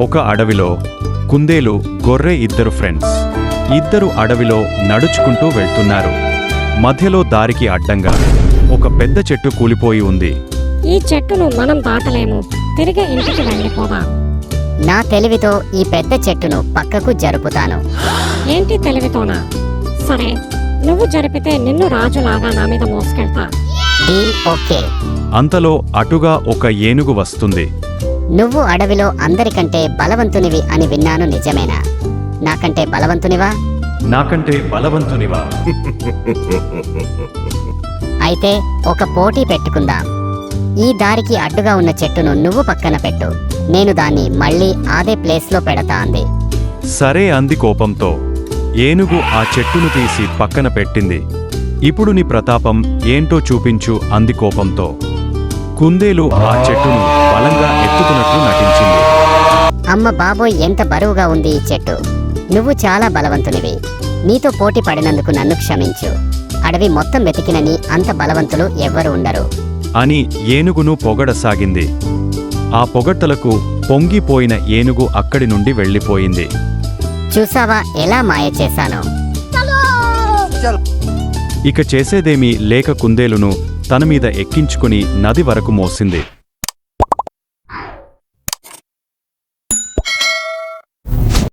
ఒక అడవిలో కుందేలు గొర్రె ఇద్దరు ఫ్రెండ్స్. ఇద్దరు అడవిలో నడుచుకుంటూ వెళ్తున్నారు. మధ్యలో దారికి అడ్డంగా ఒక పెద్ద చెట్టు కూలిపోయి ఉంది. ఈ చెట్టును మనం దాటలేము, తిరిగి ఇంటికి వెళ్ళిపోదాం. నా తెలివితో ఈ పెద్ద చెట్టును పక్కకు జరుపుతాను. ఏంటి తెలివితోనా? సరే, నువ్వు జరిపితే నిన్ను రాజులాగా నా మీద మోసుకెళ్తా. Deal okay. అంతలో అటుగా ఒక ఏనుగు వస్తుంది. నువ్వు అడవిలో అందరికంటే బలవంతునివి అని విన్నాను, నిజమేనా? నాకంటే బలవంతునివా? నాకంటే బలవంతునివా? అయితే ఒక పోటీ పెట్టుకుందాం. ఈ దారికి అడ్డుగా ఉన్న చెట్టును నువ్వు పక్కన పెట్టు, నేను దాన్ని మళ్ళీ అదే ప్లేస్లో పెడతా అంది. సరే అంది కోపంతో. ఏనుగు ఆ చెట్టును తీసి పక్కన పెట్టింది. ఇప్పుడు నీ ప్రతాపం ఏంటో చూపించు అంది కోపంతో. కుందేలు ఆ చెట్టును బలంగా ఎత్తుతున్నట్లు నటించింది. అమ్మ బాబోయ్, ఎంత బరువుగా ఉంది ఈ చెట్టు! నువ్వు చాలా బలవంతునివి. నీతో పోటీ పడినందుకు నన్ను క్షమించు. అడవి మొత్తం వెతికినని అంత బలవంతులు ఎవ్వరు ఉండరు అని ఏనుగును పొగడసాగింది. ఆ పొగడ్తలకు పొంగిపోయిన ఏనుగు అక్కడి నుండి వెళ్ళిపోయింది. చూసావా ఎలా మాయ చేశానో? ఇక చేసేదేమీ లేక కుందేలును తనమీద ఎక్కించుకుని నది వరకు మోసింది.